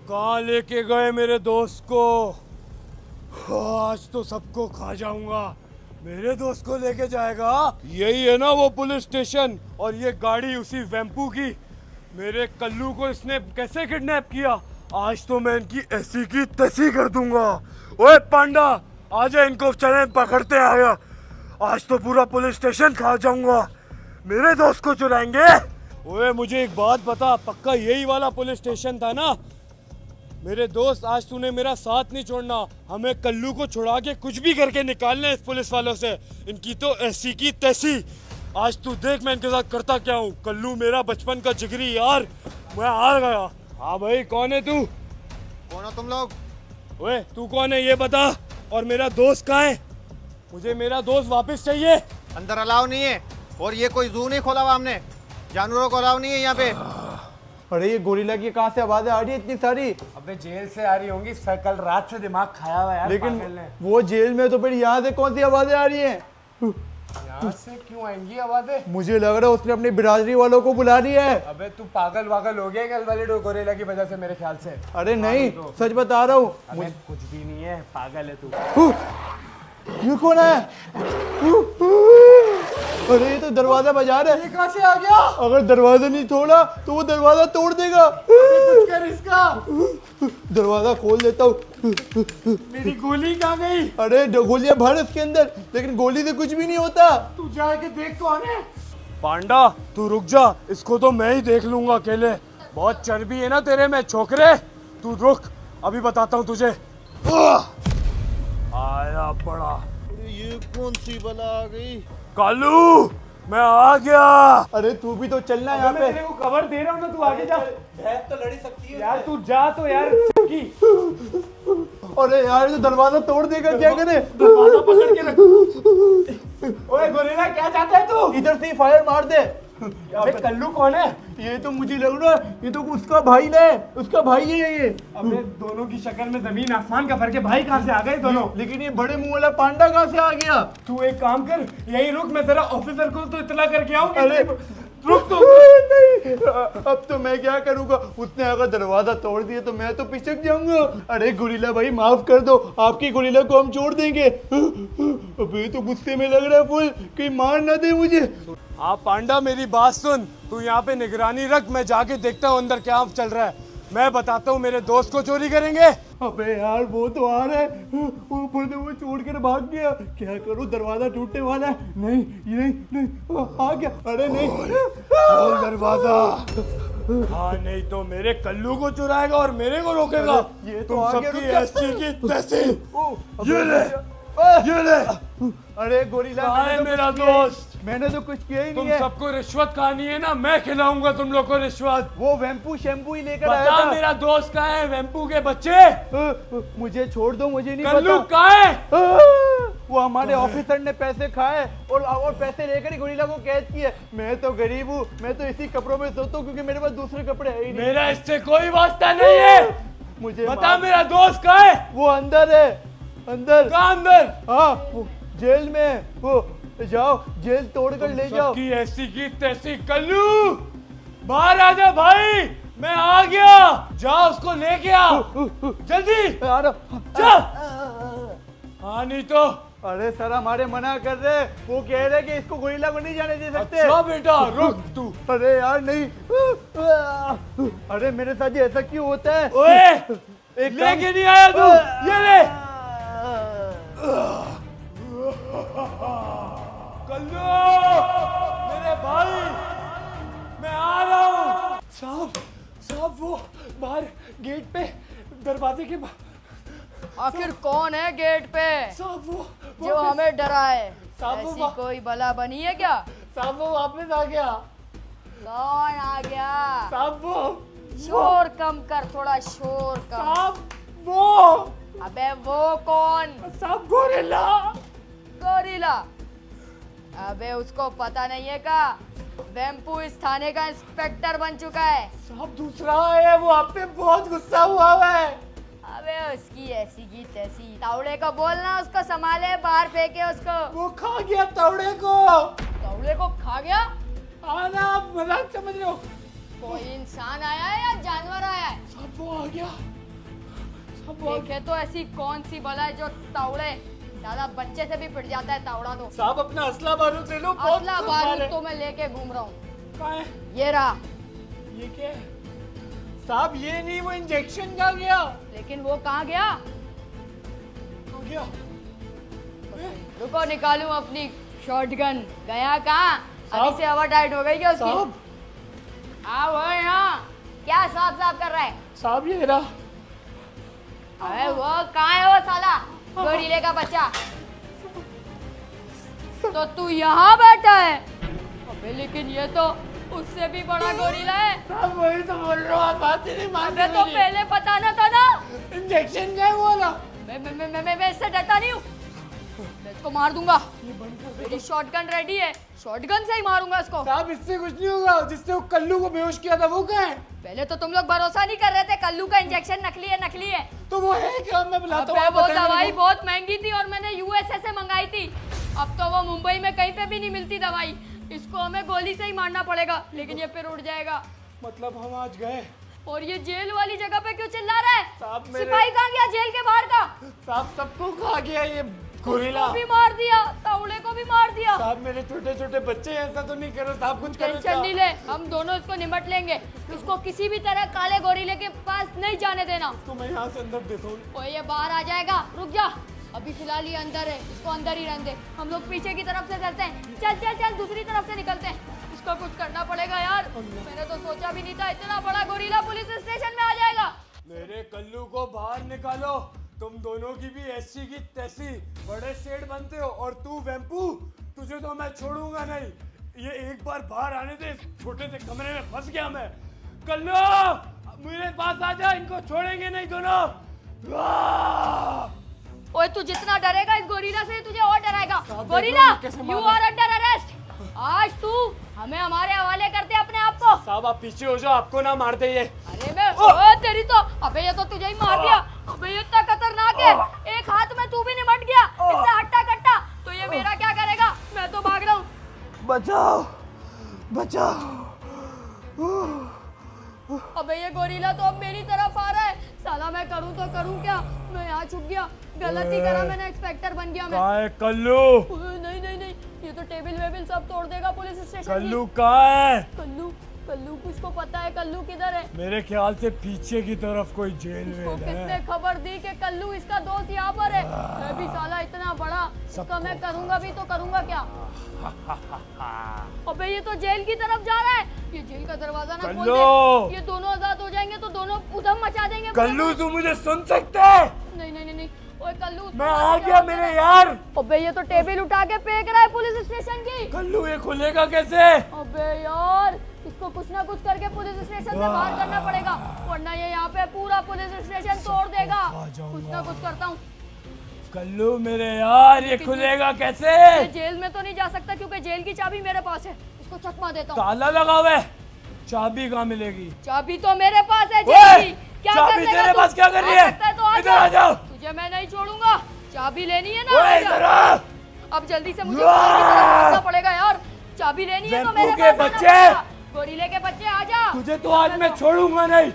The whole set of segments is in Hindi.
कहाँ लेके गए मेरे दोस्त को? आज तो सबको खा जाऊंगा। मेरे दोस्त को लेके जाएगा? यही है ना वो पुलिस स्टेशन, और ये गाड़ी उसी वेम्पू की। मेरे कल्लू को इसने कैसे किडनैप किया? आज तो मैं इनकी ऐसी की तैसी कर दूंगा। ओए पांडा, आजा, इनको चले पकड़ते आया। आज तो पूरा पुलिस स्टेशन खा जाऊंगा। मेरे दोस्त को चुराएंगे? ओए मुझे एक बात बता, पक्का यही वाला पुलिस स्टेशन था ना? मेरे दोस्त, आज तूने मेरा साथ नहीं छोड़ना। हमें कल्लू को छुड़ा के कुछ भी करके निकालना है इस पुलिस वालों से। इनकी तो ऐसी की तैसी। आज तू देख मैं इनके साथ करता क्या हूँ। कल्लू मेरा बचपन का जिगरी यार, मैं हार गया। हाँ भाई, कौन है तू? कौन हो तुम लोग? ओए तू कौन है ये बता, और मेरा दोस्त कहाँ है? मुझे मेरा दोस्त वापस चाहिए। अंदर अलाउ नहीं है, और ये कोई जू नहीं खोला हुआ हमने। जानवरों को अलाउ नहीं है यहाँ पे। अरे ये गोरिल्ला की कहाँ से आवाजें आ रही है इतनी सारी? अबे जेल से आ रही होंगी, कल रात से दिमाग खाया हुआ है यार। लेकिन वो जेल में, तो फिर यहाँ से कौन सी आवाजें आ रही हैं? यहाँ से क्यों आएंगी आवाजें? मुझे लग रहा है उसने अपनी बिरादरी वालों को बुला रही है। अबे तू पागल वागल हो गया कल वाले गोरिल्ला की वजह से मेरे ख्याल से। अरे नहीं, सच बता रहा हूँ। अबे कुछ भी नहीं है, पागल है तू। ये कौन है? अरे ये तो दरवाजा बजा रहा है। ये कहाँ से आ गया? अगर दरवाजा नहीं तोड़ा तो वो दरवाजा तोड़ देगा। कुछ कर इसका। दरवाजा खोल देता हूँ। मेरी गोली कहाँ गई? अरे गोलियां भर इसके अंदर, लेकिन गोली से कुछ भी नहीं होता। तू जाके देख कौन है। पांडा तू रुक जा, इसको तो मैं ही देख लूंगा अकेले। बहुत चर्बी है ना तेरे में छोकरे। तू रुक, अभी बताता हूँ तुझे। आया बड़ा। ये कौन सी बला आ गई? कालू, मैं आ गया। अरे तू भी तो चलना यहाँ मैं पे। तेरे को कवर दे रहा हूँ ना, तू आगे जा। भैंस तो लड़ी सकती है यार तू जा तो यार की। अरे यार, ये तो दरवाजा तोड़ देगा, क्या करे? दरवाजा पकड़ के रख। ओए गोरिल्ला, क्या चाहता है तू? इधर से फायर मार दे। अबे कल्लू कौन है? ये तो मुझे लग रहा है ये तो उसका भाई है। उसका भाई है ये। अबे दोनों की शक्ल में जमीन आसमान का फर्क है। भाई कहाँ से आ गए दोनों? लेकिन ये बड़े मुंह वाला पांडा कहाँ से आ गया? तू एक काम कर, यही रुक, मैं तेरा ऑफिसर को तो इतला करके आऊँ। अरे रुक तो। नहीं, अब तो मैं क्या करूंगा? उसने अगर दरवाजा तोड़ दिया तो मैं तो पिछक जाऊंगा। अरे गोरिल्ला भाई, माफ कर दो, आपकी गोरिल्ला को हम छोड़ देंगे। अबे तो गुस्से में लग रहा है फुल, कहीं मार ना दे मुझे। हाँ पांडा, मेरी बात सुन, तू यहाँ पे निगरानी रख, मैं जाके देखता हूँ अंदर क्या चल रहा है। मैं बताता हूँ, मेरे दोस्त को चोरी करेंगे। अबे यार, वो तो आ रहा है, ऊपर से वो छोड़ कर भाग गया। क्या करूं, दरवाजा टूटने वाला है। नहीं ये नहीं, आ गया। अरे नहीं, खोल दरवाजा। हाँ नहीं तो मेरे कल्लू को चुराएगा और मेरे को रोकेगा। ये तो तुम आ गया, सबकी रुक जा। ऐसी की तैसी। अबे ये ले, ये ले। अरे गोरिल्ला, कहाँ है मैंने तो मेरा कुछ किया ही- दोस्त? मैंने तो कुछ किया ही तुम नहीं है। सबको रिश्वत खानी है ना, मैं खिलाऊंगा तुम लोग को रिश्वत। वो वेम्पू शैम्पू ही लेकर आया बता था। मेरा दोस्त कहाँ है? वेम्पू के बच्चे। मुझे छोड़ दो, मुझे नहीं कल्लू पता। कहाँ है? वो हमारे ऑफिसर ने पैसे खाए और पैसे लेकर ही गोरिल्ला को कैद किया। मैं तो गरीब हूँ, मैं तो इसी कपड़ों में सोता हूँ क्योंकि मेरे पास दूसरे कपड़े है ही नहीं। मेरा इससे कोई वास्ता नहीं है। मुझे बता मेरा दोस्त कहाँ है? वो अंदर है, अंदर। कहाँ अंदर? हाँ, वो जेल में है। वो जाओ, जेल तोड़कर ले जाओ। सबकी ऐसी की तैसी। कल्लू बाहर आ जा भाई, मैं आ गया। जा उसको लेके आ जल्दी। आ रहा। जा। हाँ नहीं तो। अरे सर, हमारे मना कर रहे, वो कह रहे कि इसको गोरिल्ला को नहीं जाने दे सकते। अच्छा बेटा रुक तू। अरे यार नहीं। अरे मेरे साथ ये ऐसा क्यों होता है? ओए एक लेके नहीं आया तू, ये ले। कल्लू मेरे भाई, मैं आ रहा हूँ। साहब साहब, वो बाहर गेट पे दरवाजे के आखिर कौन है गेट पे साहब वो जो हमें डराए? साहब वो ऐसी कोई बला बनी है क्या? साहब वो वापस आ गया। कौन आ गया? साहब वो शोर कम कर, थोड़ा शोर कम। साहब वो अबे वो कौन? साहब गोरिल्ला। गोरिल्ला? अबे उसको पता नहीं है का वेम्पू इस थाने का इंस्पेक्टर बन चुका है। साहब दूसरा है, वो आप पे बहुत गुस्सा हुआ है। अबे उसकी ऐसी की तैसी। तावड़े को बोलना उसको संभाले, बाहर फेंके उसको। वो खा गया तवड़े को। तावड़े को खा गया? आना, आप मजाक समझ रहे हो? कोई इंसान आया है या जानवर आया है? साहब वो आ गया। देखे तो ऐसी कौन सी बला है जो तावड़े दादा बच्चे से भी पिट जाता है तावड़ा तो। साहब अपना असला बारूद ले लो। बहुत असला कमाल बारूद है। तो मैं लेके घूम रहा हूँ। कहाँ है? ये रहा। ये क्या है? साहब ये नहीं, वो इंजेक्शन का गया। लेकिन वो कहाँ गया? हो गया। रुको निकालूं अपनी शॉटगन। गया कहाँ? अभी साहब। से हवा टाइट हो गई क्या उसकी? साहब आओ वो यहाँ क्या साफ साफ कर रहा है? साहब ये रहा। अरे वो कहाँ है वो साला गोरीले का बच्चा? तो तू यहाँ बैठा है? अबे लेकिन ये तो उससे भी बड़ा गोरीला है। साहब वही तो बोल रहा हूँ, आप बात ही नहीं मानते अबे तो मेरी। पहले बताना था ना। इंजेक्शन क्या है वो वाला? मैं इससे डरता नहीं हूँ। मैं इसको मार दूंगा। मेरी शॉटगन रेडी है, शॉटगन से ही मारूंगा इसको। साहब इससे कुछ नहीं होगा, जिससे वो कल्लू को बेहोश किया था वो कहाँ है? पहले तो तुम लोग भरोसा नहीं कर रहे थे कल्लू का इंजेक्शन नकली है नकली है। तो वो है क्या? मैं बुलाता हूँ। अबे आप वो बताइए दवाई मेरे को। बहुत महंगी थी और मैंने यूएसए से मंगाई थी। अब तो वो मुंबई में कहीं पे भी नहीं मिलती दवाई। इसको हमें गोली से ही मारना पड़ेगा, लेकिन ये फिर उड़ जाएगा। मतलब हम आज गए। और ये जेल वाली जगह पे क्यों चिल्ला रहा है? साहब मेरे- सिपाही कहाँ गया जेल के बाहर का? साहब सबको खा गया ये गोरिल्ला। उसको भी मार दिया, तावड़े को भी मार दिया। साहब मेरे छोटे छोटे बच्चे ऐसा तो नहीं करो साहब, कुछ करो। टेंशन नहीं ले, हम दोनों इसको निपट लेंगे। इसको किसी भी तरह काले गोरिल्ले के पास नहीं जाने देना। तो मैं यहाँ से अंदर देता हूँ। ओए ये बाहर आ जाएगा, रुक जा। अभी फिलहाल ये अंदर है, इसको अंदर ही रहने दे। हम लोग पीछे की तरफ से चलते हैं। चल चल चल दूसरी तरफ से निकलते हैं। इसको कुछ करना पड़ेगा यार। मैंने तो सोचा भी नहीं था इतना बड़ा गोरिल्ला पुलिस स्टेशन में आ जाएगा। मेरे कल्लू को बाहर निकालो। तुम दोनों की भी ऐसी की तैसी बड़े शेड बनते हो। और तू वेम्पू, तुझे तो मैं छोड़ूंगा नहीं। ये एक बार बाहर आने दे, इस छोटे से कमरे में फंस गया मैं। कल्लू मेरे पास आ जा, इनको छोड़ेंगे नहीं दोनों। ओए तू जितना डरेगा इस गोरिल्ला से तुझे और डराएगा। साहब, गोरिल्ला देखो कैसे मार यू रहा है। Are under arrest. आज तू हमें हमारे हवाले करते अपने आप को। साहब आप पीछे हो जाओ, आपको ना मार दे ये। अरे मैं ओ तेरी तो, अबे ये तो तुझे ही मार दिया। अबे ये इतना खतरनाक है, एक हाथ में तू भी निमट गया। इतना हट्टा कट्टा तो ये मेरा क्या करेगा? मैं तो भाग रहा हूँ। बचाओ बचाओ। अबे ये गोरिल्ला तो अब मेरी तरफ आ रहा है। साला मैं करूँ तो करूँ क्या? मैं यहाँ छुप गया, गलती करा मैंने, इंस्पेक्टर बन गया मैं। कहाँ है कल्लू? ओए, नहीं नहीं नहीं, ये तो टेबल वेबल सब तोड़ देगा पुलिस स्टेशन की। कल्लू कहाँ है? कल्लू कल्लू किसको पता है कल्लू किधर है? मेरे ख्याल से पीछे की तरफ कोई जेल इसको में किसने है। खबर दी कि कल्लू इसका दोस्त यहाँ पर है? मैं भी साला इतना बड़ा, इसका मैं करूंगा भी तो करूंगा क्या? अबे ये तो जेल की तरफ जा रहा है। ये जेल का दरवाजा ना खोल कल्लू! दे। ये दोनों आजाद हो जाएंगे तो दोनों उधम मचा देंगे। कल्लू तू मुझे सुन सकता है? नहीं नहीं नहीं नहीं, ओए कल्लू उसको मैं मत आ जाओ गया तेरे। मेरे यार। अबे ये तो टेबल उठा के फेंक रहा है पुलिस स्टेशन की। कल्लू ये खुलेगा कैसे? अबे यार इसको कुछ ना कुछ करके पुलिस स्टेशन से बाहर करना पड़ेगा, वरना ये यहाँ पे पूरा पुलिस स्टेशन तोड़ देगा। कुछ ना कुछ करता हूँ। कल्लू मेरे यार ये खुलेगा कैसे? मैं जेल में तो नहीं जा सकता क्योंकि जेल की चाबी मेरे पास है। इसको चकमा देता हूँ। ताला लगा हुआ है, चाबी कहाँ मिलेगी? चाबी तो मेरे पास है ओए, जेल की। क्या कर चाबी लेगा तेरे तू? पास क्या कर रही आ है? सकता तो आ इधर आ जाओ। तुझे मैं नहीं छोड़ूंगा। चाबी लेनी है ना? ओए आ जा। इधर आ। अब जल्दी से मुझे पुलिस की तरफ भागना पड़ेगा यार। चाबी लेनी है तो वेम्पू मेरे के पास आना बच्चे! पड़ेगा। गोरिल्ले के बच्चे आजा। तुझे तो आज मैं छोड़ूंगा नहीं।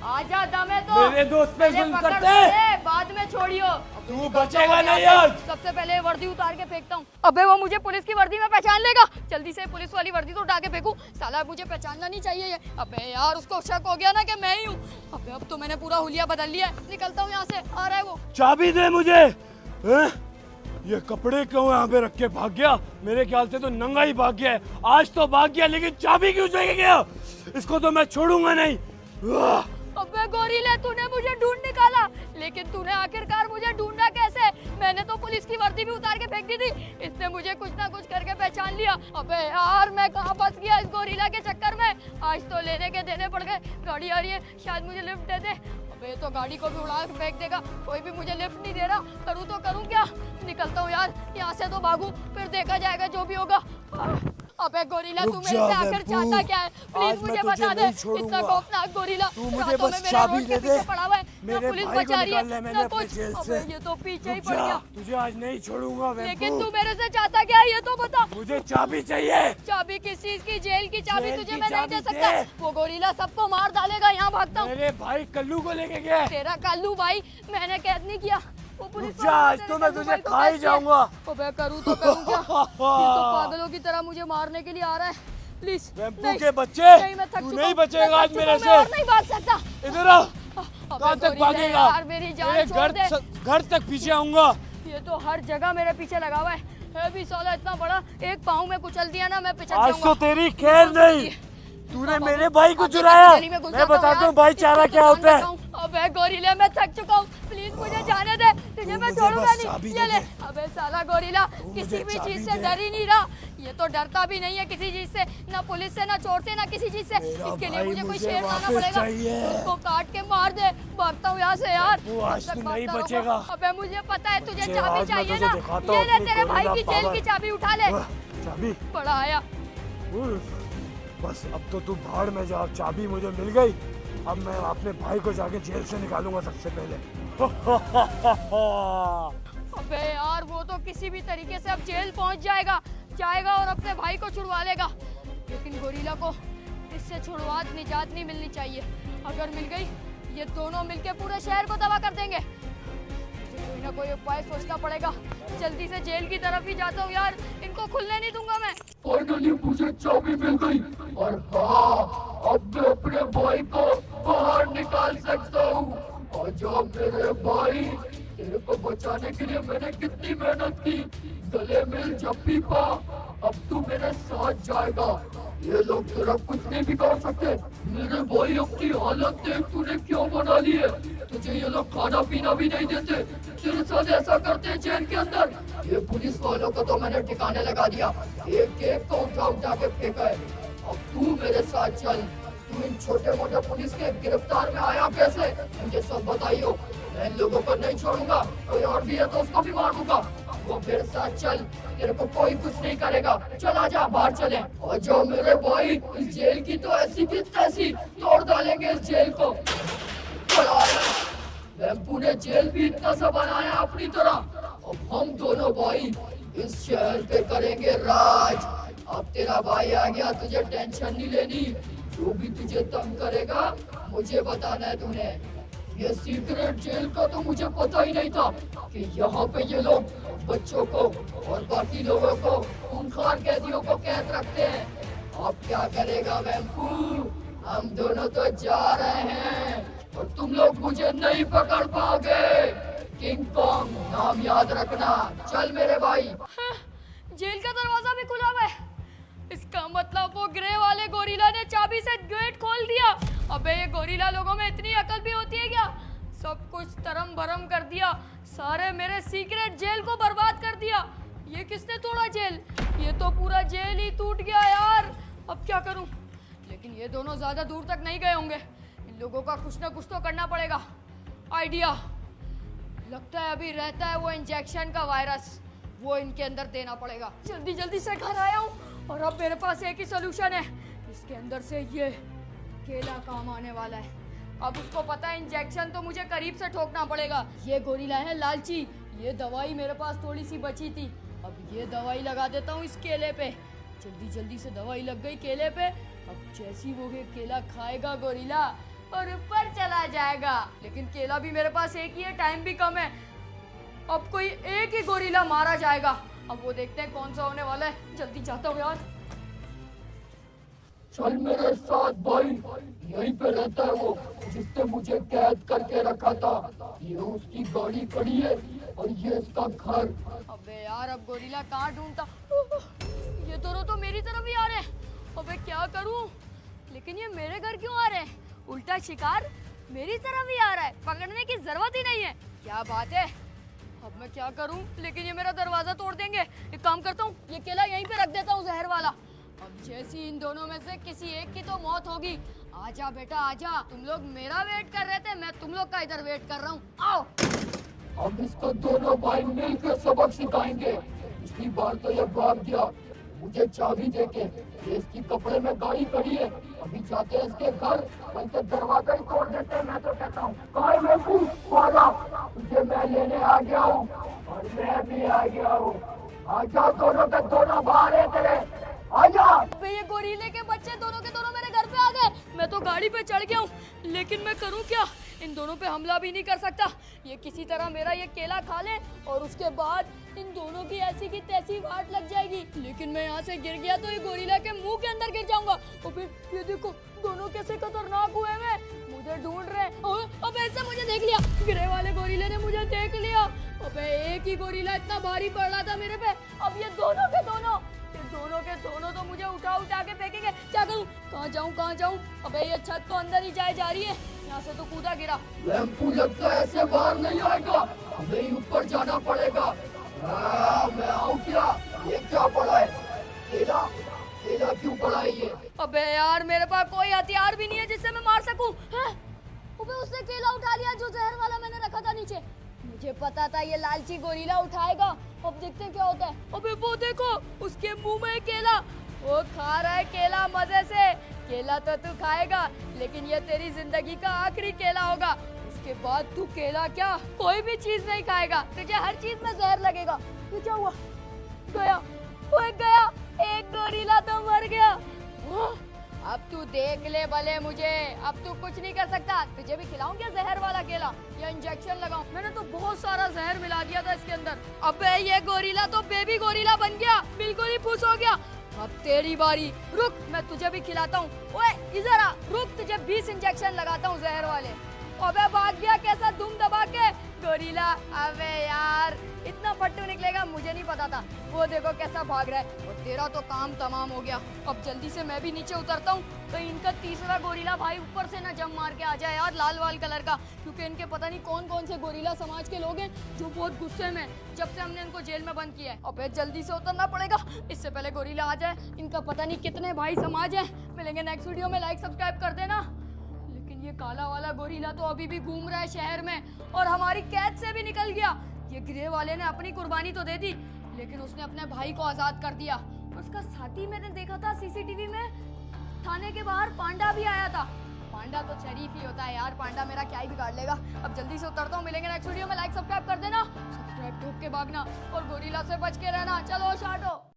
आजा दमे तो। मेरे दोस्त पे पहले जुल्म पकड़ करते हैं। ले, बाद में छोड़ियो। तू बचेगा नहीं आज। सबसे पहले वर्दी उतार के फेंकता हूँ। अबे वो मुझे पुलिस की वर्दी में पहचान लेगा। जल्दी से पुलिस वाली वर्दी तो उठा के फेंकू। साला मुझे पहचानना नहीं चाहिए ये। अबे यार उसको शक हो गया ना कि मैं ही हूँ। अबे अब तो मैंने पूरा हुलिया बदल लिया है। निकलता हूँ यहाँ से। आ रहा है वो। चाबी दे मुझे। हैं? ये कपड़े क्यों यहाँ पे रख के भाग गया? मेरे ख्याल से तो नंगा ही भाग गया है। आज तो भाग गया, लेकिन चाबी क्यों चले गया? इसको तो मैं छोड़ूंगा नहीं। अबे गोरिल्ले तूने मुझे ढूंढ निकाला, लेकिन तूने आखिरकार मुझे ढूंढा कैसे? मैंने तो पुलिस की वर्दी भी उतार के फेंक दी थी। इसने मुझे कुछ ना कुछ करके पहचान लिया। अबे यार मैं कहाँ फंस गया इस गोरिल्ला के चक्कर में। आज तो लेने के देने पड़ गए। गाड़ी आ रही है, शायद मुझे लिफ्ट दे दे। अबे तो गाड़ी को भी उड़ा के फेंक देगा। कोई भी मुझे लिफ्ट नहीं दे रहा। करूँ तो करूँ क्या? निकलता हूँ यार यहाँ से, तो भागू, फिर देखा जाएगा जो भी होगा। अबे गोरिल्ला तू मेरे से आखिर चाहता क्या है? प्लीज मुझे बता दे। इतना खौफनाक गोरिल्ला तू मुझे रातों बस में मेरे चाबी रोड के दे दे। पीछे पड़ा हुआ है। ना मेरे पुलिस भाई को बचा रही है निकाल ले मैंने ना अपने कुछ। जेल अबे से। ये तो पीछे ही रुक पड़ जा, गया। तुझे आज नहीं छोड़ूंगा लेकिन वेम्पू। तू मेरे से चाहता क्या है ये तो बता। मुझे चाबी चाहिए। चाबी किस चीज की? जेल की चाबी जेल तुझे की मैं नहीं दे चाबी सकता। दे। वो गोरिल्ला सबको मार डालेगा। यहाँ भागता हूँ। मेरे भाई कल्लू को लेके गया। तेरा कालू भाई मैंने कैद नहीं किया। वो पुलिस रुक जा, आज तो मैं तुझे खा ही जाऊंगा। अबे करूँ तो करूँ क्या? ये तो पागलों की तरह मुझे मारने के लिए आ रहा है। प्लीज वेम्पू के बच्चे, नहीं, मैं थक तू चुका नहीं हूँ। बचेगा मैं आज थक मेरे चुका हूँ, मैं से। और नहीं भाग सकता। इधर आ, अबे कहाँ तक गोरिल्ला भागेगा? यार, मेरी जान तेरे छोड़ दे। घर तक पीछे आऊंगा। ये तो हर जगह मेरे पीछे लगा हुआ है भी साला इतना बड़ा। एक पाँव में कुचल दिया ना मैं पिछड़ आज तो जाऊंगा। तेरी खैर नहीं। तूने मेरे भाई को चुराया। मैं बताता हूँ भाईचारा क्या होता है। अबे गोरिल्ला मैं थक चुका हूँ। प्लीज मुझे जाने दे। तुझे मैं मुझे छोड़ूंगा बस चाबी नहीं। दे ये ले। दे। अबे साला गोरिल्ला किसी मुझे भी चाबी चीज से दे। डर ही नहीं रहा। ये तो डरता भी नहीं है किसी चीज से, ना पुलिस से, ना चोर से, ना किसी चीज से। मेरा इसके लिए भाई मुझे कोई मुझे शेर लाना वापस पड़ेगा। चाहिए। उसको काट के मार दे। भागता हूँ यहाँ से यार। वो आज जब तक तू नहीं भागता बचेगा। रहूंगा। अबे मुझे पता है तुझे बच्चे, चाबी आज मैं चाहिए तुझे ना। दिखाता ये हूँ ले अपनी तेरे भाई की गोरिल्ला जेल की पावर। चाबी उठा ले। चाबी बड़ा आया। उफ, बस अब तो तू भाड़ में जा। चाबी मुझे मिल गई। अब मैं अपने भाई को जाके जेल से निकालूंगा सबसे पहले। अबे यार वो तो किसी भी तरीके से अब जेल पहुंच जाएगा और अपने भाई को छुड़वा लेगा। लेकिन गोरिल्ला को इससे छुड़वात निजात नहीं मिलनी चाहिए। अगर मिल गई ये दोनों मिलके पूरे शहर को तबाह कर देंगे। मुझे कोई ना कोई उपाय सोचना पड़ेगा। जल्दी से जेल की तरफ ही जाता हूँ यार। इनको खुलने नहीं दूंगा मैं। फाइनली मुझे चाबी मिल गई और हाँ, अब मैं अपने भाई को बाहर निकाल सकता हूँ। और जो मेरे भाई, तेरे को बचाने के लिए मैंने कितनी मेहनत की। गले मिल जब भी पा, अब तू मेरे साथ जाएगा। ये लोग तेरा कुछ नहीं बिगाड़ सकते। मेरे भाई अपनी हालत देख तूने क्यों बना ली है। तुझे ये लोग खाना पीना भी नहीं देते। तेरे साथ ऐसा करते हैं जेल के अंदर। ये पुलिस वालों को तो मैंने ठिकाने लगा दिया। एक एक को उठा के फेंका है। अब तू मेरे साथ चल। तू इन छोटे मोटे पुलिस के गिरफ्तार में आया कैसे, मुझे सब बताइयो। मैं इन लोगों को नहीं छोड़ूंगा। कोई और भी है तो उसको भी मार दूंगा। वो मेरे साथ चल, तेरे को कोई कुछ नहीं करेगा। चल आजा, बाहर चले। और जो मेरे भाई, इस जेल की तो ऐसी की तैसी तोड़ डालेंगे इस जेल को। वेम्पू ने जेल भी इतना सा बनाया अपनी तरह। अब हम दोनों भाई इस शहर पे करेंगे राज। अब तेरा भाई आ गया, तुझे टेंशन नहीं लेनी। जो भी तुझे तंग करेगा मुझे बताना है तूने। ये सीक्रेट जेल का तो मुझे पता ही नहीं था कि यहाँ पे ये लोग बच्चों को और बाकी लोगों को, खूंखार कैदियों को कैद रखते हैं। अब क्या करेगा वेम्पू? हम दोनों तो जा रहे हैं और तुम लोग मुझे नहीं पकड़ पाओगे। किंग कॉन्ग नाम याद रखना। चल मेरे भाई। जेल का दरवाजा भी खुला हुआ है। इसका मतलब वो ग्रे वाले गोरिल्ला ने चाबी से गेट खोल दिया। अबे ये गोरिल्ला लोगों में इतनी अकल भी होती है क्या? सब कुछ तरम भरम कर दिया। सारे मेरे सीक्रेट जेल को बर्बाद कर दिया। ये किसने तोड़ा जेल? ये तो पूरा जेल ही टूट गया यार। अब क्या करूं? लेकिन ये दोनों ज्यादा दूर तक नहीं गए होंगे। इन लोगों का कुछ ना कुछ तो करना पड़ेगा। आइडिया लगता है अभी रहता है वो इंजेक्शन का वायरस, वो इनके अंदर देना पड़ेगा। जल्दी जल्दी से घर आया हूँ और अब मेरे पास एक ही सोल्यूशन है। इसके अंदर से ये केला काम आने वाला है। अब उसको पता है इंजेक्शन तो मुझे करीब से ठोकना पड़ेगा। ये गोरिल्ला है लालची। ये दवाई मेरे पास थोड़ी सी बची थी। अब ये दवाई लगा देता हूँ इस केले पे। जल्दी जल्दी से दवाई लग गई केले पे। अब जैसी वो ये केला खाएगा गोरिल्ला और ऊपर चला जाएगा। लेकिन केला भी मेरे पास एक ही है, टाइम भी कम है। अब कोई एक ही गोरिल्ला मारा जाएगा। अब वो देखते हैं कौन सा होने वाला है। जल्दी जाता हूँ यार। चल मेरे साथ भाई। यहीं पे रहता है वो जिसने मुझे कैद करके रखा था। ये उसकी गाड़ी खड़ी है और ये इसका घर। अबे यार अब गोरिल्ला कहाँ ढूंढता? ये दोनों तो मेरी तरफ ही आ रहे हैं। अबे क्या करूं? लेकिन ये मेरे घर क्यों आ रहे हैं? उल्टा शिकार मेरी तरफ ही आ रहा है। पकड़ने की जरूरत ही नहीं है। क्या बात है? अब मैं क्या करूं? लेकिन ये मेरा दरवाजा तोड़ देंगे। एक काम करता हूँ, ये केला यहीं पे रख देता हूँ जहर वाला। अब जैसी इन दोनों में से किसी एक की तो मौत होगी। आजा बेटा आजा। तुम लोग मेरा वेट कर रहे थे, मैं तुम लोग का इधर वेट कर रहा हूँ। आओ। हम इसको दोनों भाई मिलकर सबक सिखाएंगे। पिछली बार तो ये भाग गया, मुझे चाबी देके ये इसकी कपड़े में गाड़ी खड़ी है, अभी जाते हैं इसके घर, वहीं से दरवाजा ही तोड़ देते हैं। मैं तो कहता हूँ कहाँ है वैंपू, आजा, तुझे मैं लेने आ गया हूँ और मैं भी आ गया हूँ। आजा, दोनों के दोनों बाहर है तेरे, आजा। अबे ये गोरीले के बच्चे दोनों के दोनों मेरे घर पे आ गए। मैं तो गाड़ी पे चढ़ गया हूँ, लेकिन मैं करूँ क्या? इन दोनों पे हमला भी नहीं कर सकता। ये किसी तरह मेरा ये केला खा ले और उसके बाद इन दोनों की ऐसी की तैसी वाट लग जाएगी। लेकिन मैं यहाँ से गिर गया तो ये गोरिल्ला के मुंह के अंदर गिर जाऊंगा। और फिर ये देखो दोनों कैसे खतरनाक हुए हैं, मुझे ढूंढ रहे हैं। अब ऐसे मुझे देख लिया, ग्रे वाले गोरिल्ले ने मुझे देख लिया। अबे एक ही गोरिल्ला इतना भारी पड़ रहा था मेरे पे, अब ये दोनों के दोनों तो मुझे उठा उठा के फेंकेंगे। क्या करूं, कहाँ जाऊं? अबे ये छत तो अंदर ही जा रही है, यहाँ से तो कूदा गिरा। वैंपू लगता है ऐसे बाहर नहीं आएगा, हमें ही ऊपर जाना पड़ेगा। मैं आऊँ क्या? ये क्या पड़ा है? केला क्यों पड़ा है ये? अबे यार मेरे पास कोई हथियार भी नहीं है जिससे मैं मार सकूं। हैं? अबे उसने केला उठा लिया जो जहर वाला मैंने रखा था नीचे। मुझे पता था ये लालची गोरिल्ला उठाएगा। अब देखते हैं क्या होता है। अबे वो देखो, उसके मुंह में केला, वो खा रहा है केला मजे से। केला तो तू खाएगा, लेकिन ये तेरी जिंदगी का आखिरी केला होगा। इसके बाद तू केला क्या, कोई भी चीज नहीं खाएगा, तुझे हर चीज में जहर लगेगा। ये क्या हुआ? गया, एक गोरिल्ला तो मर गया। अब तू देख ले भले मुझे, अब तू कुछ नहीं कर सकता। तुझे भी खिलाऊं क्या जहर वाला केला या इंजेक्शन लगाऊं? मैंने तो बहुत सारा जहर मिला दिया था इसके अंदर। अबे ये गोरिल्ला तो बेबी गोरिल्ला बन गया, बिल्कुल ही फुस हो गया। अब तेरी बारी, रुक मैं तुझे भी खिलाता हूँ। ओए इधर आ, रुक तुझे 20 इंजेक्शन लगाता हूँ जहर वाले। अबे भाग गया कैसा दुम दबा के गोरिल्ला। अबे यार इतना फट्टू निकलेगा मुझे नहीं पता था। वो देखो कैसा भाग रहा है, और तेरा तो काम तमाम हो गया। अब जल्दी से मैं भी नीचे उतरता हूँ, कहीं इनका तीसरा गोरिल्ला भाई ऊपर से ना जंप मार के आ जाए यार, लाल वाल कलर का। क्योंकि इनके पता नहीं कौन कौन से गोरिल्ला समाज के लोग हैं जो बहुत गुस्से में जब से हमने इनको जेल में बंद किया है। अबे जल्दी से उतरना पड़ेगा, इससे पहले गोरिल्ला आ जाए। इनका पता नहीं कितने भाई समाज है। मिलेंगे नेक्स्ट वीडियो में, लाइक सब्सक्राइब कर देना। लेकिन ये काला वाला गोरिल्ला तो अभी भी घूम रहा है शहर में और हमारी कैद से भी निकल गया। ये ग्रे वाले ने अपनी कुर्बानी तो दे दी, लेकिन उसने अपने भाई को आजाद कर दिया। उसका साथी मैंने देखा था सीसीटीवी में, थाने के बाहर पांडा भी आया था। पांडा तो शरीफ ही होता है यार, पांडा मेरा क्या ही बिगाड़ लेगा। अब जल्दी से उतरता हूँ, मिलेंगे नेक्स्ट वीडियो में, लाइक सब्सक्राइब कर देना। सब्सक्राइब ठोक के भागना और गोरिल्ला से बच के रहना। चलो शाटो।